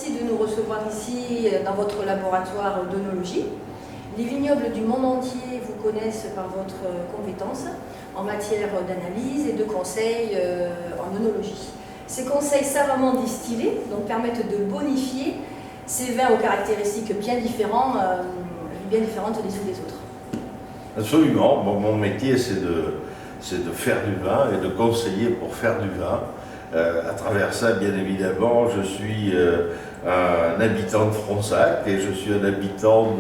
merci de nous recevoir ici dans votre laboratoire d'œnologie. Les vignobles du monde entier vous connaissent par votre compétence en matière d'analyse et de conseils en œnologie. Ces conseils savamment distillés donc, permettent de bonifier ces vins aux caractéristiques bien différentes les unes des autres. Absolument. Bon, mon métier, c'est de faire du vin et de conseiller pour faire du vin. À travers ça, bien évidemment, je suis un habitant de Fronsac et je suis un habitant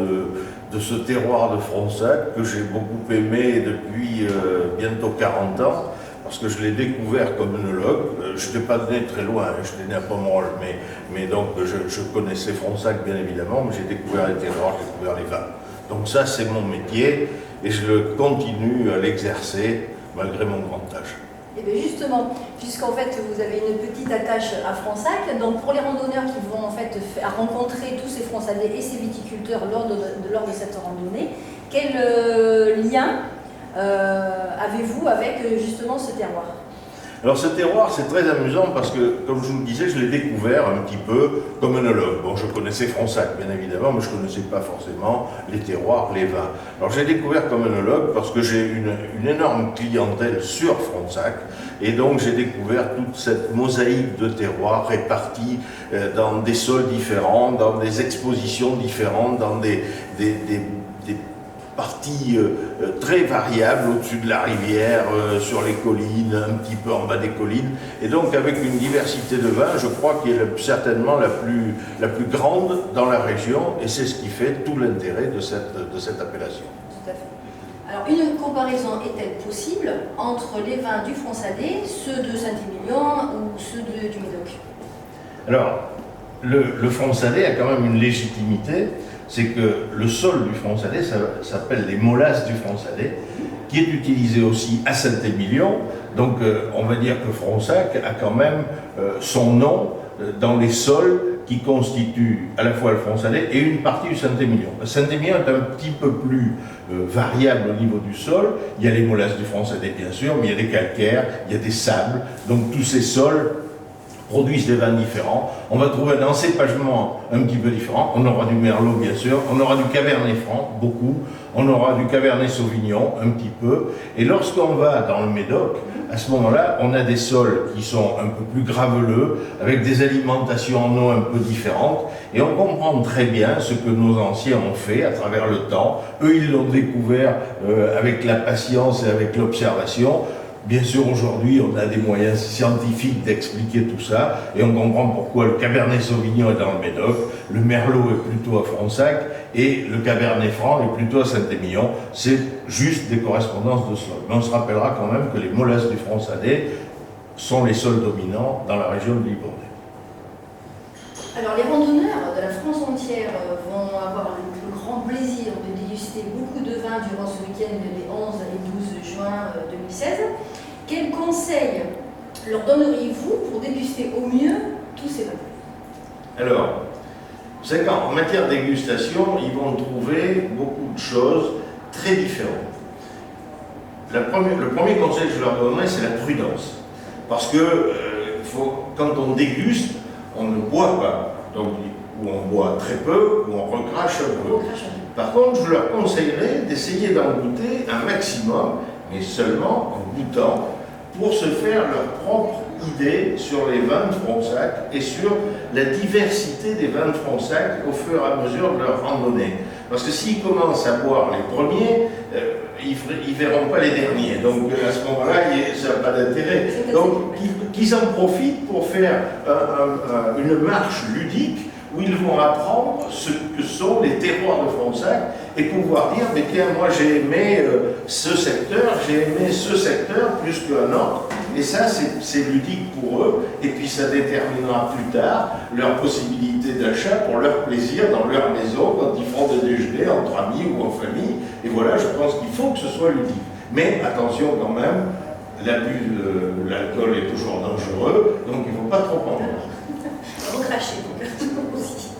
de ce terroir de Fronsac que j'ai beaucoup aimé depuis bientôt 40 ans, parce que je l'ai découvert comme œnologue. Je n'étais pas né très loin, j'étais né à Pomerol, mais donc je connaissais Fronsac bien évidemment, mais j'ai découvert les terroirs, j'ai découvert les vins. Donc ça, c'est mon métier et je le continue à l'exercer malgré mon grand âge. Et bien justement, puisqu'en fait vous avez une petite attache à Fronsac, donc pour les randonneurs qui vont en fait rencontrer tous ces Fronsadais et ces viticulteurs lors de cette randonnée, quel lien avez-vous avec justement ce terroir? Alors ce terroir, c'est très amusant parce que, comme je vous le disais, je l'ai découvert un petit peu comme œnologue. Bon, je connaissais Fronsac, bien évidemment, mais je ne connaissais pas forcément les terroirs, les vins. Alors j'ai découvert comme œnologue parce que j'ai une énorme clientèle sur Fronsac, et donc j'ai découvert toute cette mosaïque de terroirs répartis dans des sols différents, dans des expositions différentes, dans des parties très variables au-dessus de la rivière, sur les collines, un petit peu en bas des collines, et donc avec une diversité de vins, je crois, qui est certainement la plus grande dans la région, et c'est ce qui fait tout l'intérêt de cette appellation. Tout à fait. Alors une comparaison est-elle possible entre les vins du Fronsadais, ceux de Saint-Émilion ou ceux du Médoc? Alors, le Fronsadais a quand même une légitimité, c'est que le sol du Fronsadais s'appelle les molasses du Fronsadais, qui est utilisé aussi à Saint-Émilion. Donc on va dire que Fronsac a quand même son nom dans les sols qui constituent à la fois le Fronsadais et une partie du Saint-Émilion. Saint-Émilion est un petit peu plus variable au niveau du sol. Il y a les molasses du Fronsadais bien sûr, mais il y a des calcaires, il y a des sables. Donc tous ces sols produisent des vins différents. On va trouver un encépagement un petit peu différent. On aura du Merlot bien sûr, on aura du Cabernet Franc, beaucoup, on aura du Cabernet Sauvignon un petit peu. Et lorsqu'on va dans le Médoc, à ce moment-là, on a des sols qui sont un peu plus graveleux, avec des alimentations en eau un peu différentes. Et on comprend très bien ce que nos anciens ont fait à travers le temps. Eux, ils l'ont découvert avec la patience et avec l'observation. Bien sûr, aujourd'hui, on a des moyens scientifiques d'expliquer tout ça, et on comprend pourquoi le Cabernet Sauvignon est dans le Médoc, le Merlot est plutôt à Fronsac, et le Cabernet Franc est plutôt à Saint-Émilion. C'est juste des correspondances de sol. Mais on se rappellera quand même que les molasses du Fronsadais sont les sols dominants dans la région de Libournais. Alors, les randonneurs de la France entière vont avoir le grand plaisir de déguster beaucoup de vins durant ce week-end des 11 et 12 juin 2016. Quels conseils leur donneriez-vous pour déguster au mieux tous ces vins? Alors, vous savez qu'en matière de dégustation, ils vont trouver beaucoup de choses très différentes. Le premier conseil que je leur donnerai, c'est la prudence. Parce que quand on déguste, on ne boit pas. Donc, ou on boit très peu, ou on recrache un peu. Par contre, je leur conseillerais d'essayer d'en goûter un maximum, mais seulement en goûtant, pour se faire leur propre idée sur les vins de Fronsac et sur la diversité des vins de Fronsac au fur et à mesure de leur randonnée. Parce que s'ils commencent à boire les premiers, ils ne verront pas les derniers. Donc à ce moment-là, ça n'a pas d'intérêt. Donc qu'ils en profitent pour faire une marche ludique où ils vont apprendre ce que sont les terroirs de Fronsac et pouvoir dire, mais tiens, moi j'ai aimé ce secteur plus qu'un autre, et ça c'est ludique pour eux, et puis ça déterminera plus tard leur possibilité d'achat pour leur plaisir dans leur maison, quand ils feront des déjeuners entre amis ou en famille, et voilà, je pense qu'il faut que ce soit ludique. Mais attention quand même, l'abus de l'alcool est toujours dangereux, donc il ne faut pas trop en boire. Recracher aussi.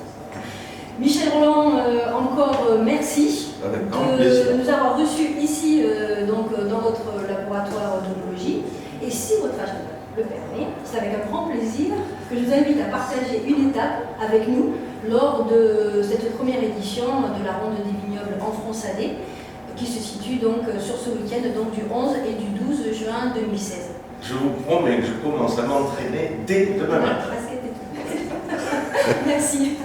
Michel Rolland, encore merci de nous avoir reçus ici donc, dans votre laboratoire d'œnologie. Et si votre agenda le permet, c'est avec un grand plaisir que je vous invite à partager une étape avec nous lors de cette première édition de la Ronde des vignobles en Fronsadais, qui se situe donc sur ce week-end, donc du 11 et du 12 juin 2016. Je vous promets que je commence à m'entraîner dès demain matin. Merci.